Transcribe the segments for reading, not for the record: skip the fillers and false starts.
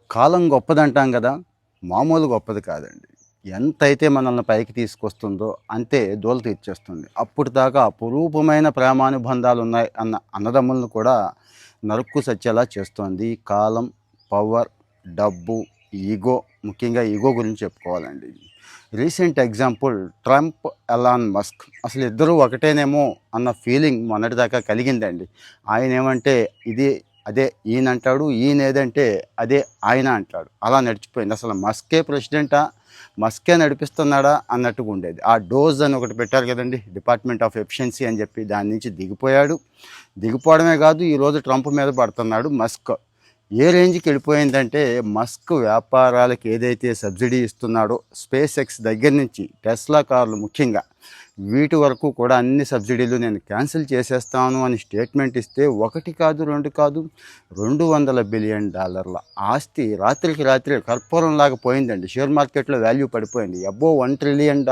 కాలం గొప్పదంటాం కదా! మామూలు గొప్పది కాదండి. ఎంతైతే మనల్ని పైకి తీసుకొస్తుందో అంతే దూల తీర్చేస్తుంది. అప్పటిదాకా అపురూపమైన ప్రేమానుబంధాలున్నాయి అన్న అన్నదమ్ములను కూడా నరుక్కు సచ్చేలా చేస్తోంది కాలం, పవర్, డబ్బు, ఈగో. ముఖ్యంగా ఈగో గురించి చెప్పుకోవాలండి. Recent example Trump, Elon Musk. అసలు ఇద్దరూ ఒకటేనేమో అన్న ఫీలింగ్ మొన్నటిదాకా కలిగిందండి. ఆయనేమంటే ఇది అదే ఈయనంటాడు, ఈయనేదంటే అదే ఆయన అంటాడు. అలా నడిచిపోయింది. అసలు మస్కే ప్రెసిడెంటా, మస్కే నడిపిస్తున్నాడా అన్నట్టుగా ఉండేది. ఆ డోజ్ అని ఒకటి పెట్టారు కదండి, డిపార్ట్మెంట్ ఆఫ్ ఎఫిషియన్సీ అని చెప్పి, దాని నుంచి దిగిపోయాడు. దిగిపోవడమే కాదు, ఈరోజు ట్రంప్ మీద పడుతున్నాడు మస్క్. ఏ రేంజ్కి వెళ్ళిపోయిందంటే, మస్క్ వ్యాపారాలకు ఏదైతే సబ్సిడీ ఇస్తున్నాడో, స్పేస్ ఎక్స్ దగ్గర నుంచి టెస్లా కార్లు ముఖ్యంగా వీటి వరకు కూడా అన్ని సబ్సిడీలు నేను క్యాన్సిల్ చేసేస్తాను అని స్టేట్మెంట్ ఇస్తే ఒకటి కాదు, రెండు కాదు, $200 బిలియన్ ఆస్తి రాత్రికి రాత్రి కర్పూరంలాగా పోయిందండి. షేర్ మార్కెట్లో వాల్యూ పడిపోయింది. అబ్బో $1 ట్రిలియన్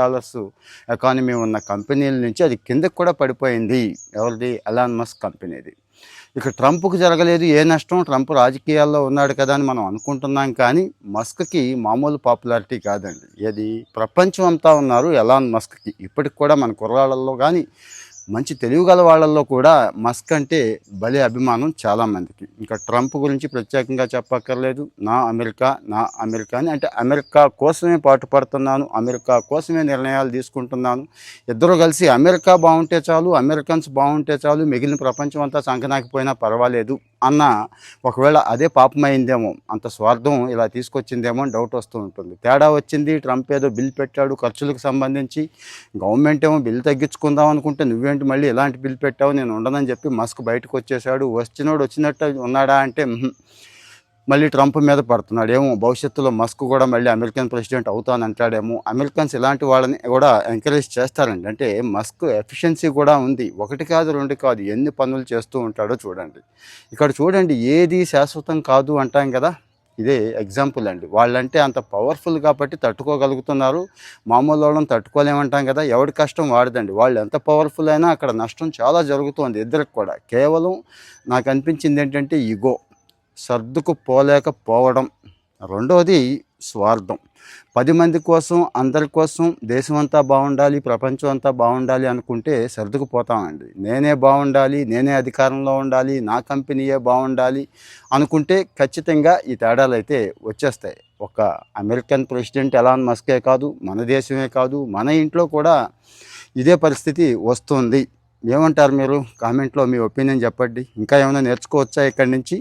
ఎకానమీ ఉన్న కంపెనీల నుంచి అది కిందకు కూడా పడిపోయింది. ఎవరిది? ఎలాన్ మస్క్ కంపెనీది. ఇక ట్రంప్కు జరగలేదు ఏ నష్టం, ట్రంప్ రాజకీయాల్లో ఉన్నాడు కదా అని మనం అనుకుంటున్నాం. కానీ మస్క్కి మామూలు పాపులారిటీ కాదండి. ఇది ప్రపంచం అంతా ఉన్నారు ఎలాన్ మస్క్కి. ఇప్పటికి కూడా మన కుర్రాళ్ళల్లో కానీ మంచి తెలివిగల వాళ్ళల్లో కూడా మస్క్ అంటే భలే అభిమానం చాలామందికి. ఇంకా ట్రంప్ గురించి ప్రత్యేకంగా చెప్పక్కర్లేదు. నా అమెరికా అని, అంటే అమెరికా కోసమే పాటుపడుతున్నాను, అమెరికా కోసమే నిర్ణయాలు తీసుకుంటున్నాను, ఇద్దరు కలిసి అమెరికా బాగుంటే చాలు, అమెరికన్స్ బాగుంటే చాలు, మిగిలిన ప్రపంచం అంతా సంకనాకిపోయినా పర్వాలేదు అన్న, ఒకవేళ అదే పాపమైందేమో, అంత స్వార్థం ఇలా తీసుకొచ్చిందేమో అని డౌట్ వస్తూ ఉంటుంది. తేడా వచ్చింది. ట్రంప్ ఏదో బిల్ పెట్టాడు ఖర్చులకు సంబంధించి, గవర్నమెంట్ ఏమో బిల్ తగ్గించుకుందాం అనుకుంటే నువ్వేంటి మళ్ళీ ఇలాంటి బిల్ పెట్టావు, నేను ఉండనని చెప్పి మస్క్ బయటకు వచ్చేసాడు. వచ్చినోడు వచ్చినట్టు ఉన్నాడా అంటే మళ్ళీ ట్రంప్ మీద పడుతున్నాడు. ఏమో భవిష్యత్తులో మస్క్ కూడా మళ్ళీ అమెరికన్ ప్రెసిడెంట్ అవుతానంటాడేమో. అమెరికన్స్ ఇలాంటి వాళ్ళని కూడా ఎంకరేజ్ చేస్తారండి. అంటే మస్క్ ఎఫిషియన్సీ కూడా ఉంది. ఒకటి కాదు, రెండు కాదు, ఎన్ని పనులు చేస్తూ ఉంటాడో చూడండి. ఇక్కడ చూడండి, ఏది శాశ్వతం కాదు అంటాం కదా, ఇదే ఎగ్జాంపుల్ అండి. వాళ్ళంటే అంత పవర్ఫుల్ కాబట్టి తట్టుకోగలుగుతున్నారు. మామూలు వాళ్ళని తట్టుకోలేమంటాం కదా, ఎవరి కష్టం వాడదండి. వాళ్ళు ఎంత పవర్ఫుల్ అయినా అక్కడ నష్టం చాలా జరుగుతుంది ఇద్దరికి కూడా. కేవలం నాకు అనిపించింది ఏంటంటే ఈగో, సర్దుకుపోలేకపోవడం. రెండోది స్వార్థం. 10 మంది కోసం, అందరి కోసం, దేశం అంతా బాగుండాలి, ప్రపంచం అంతా బాగుండాలి అనుకుంటే సర్దుకుపోతామండి. నేనే బాగుండాలి, నేనే అధికారంలో ఉండాలి, నా కంపెనీయే బాగుండాలి అనుకుంటే ఖచ్చితంగా ఈ తేడాలు అయితే వచ్చేస్తాయి. ఒక అమెరికన్ ప్రెసిడెంట్ ఎలాన్ మస్కే కాదు, మన దేశమే కాదు, మన ఇంట్లో కూడా ఇదే పరిస్థితి వస్తుంది. ఏమంటారు మీరు? కామెంట్లో మీ ఒపీనియన్ చెప్పండి. ఇంకా ఏమైనా నేర్చుకోవచ్చా ఇక్కడి నుంచి?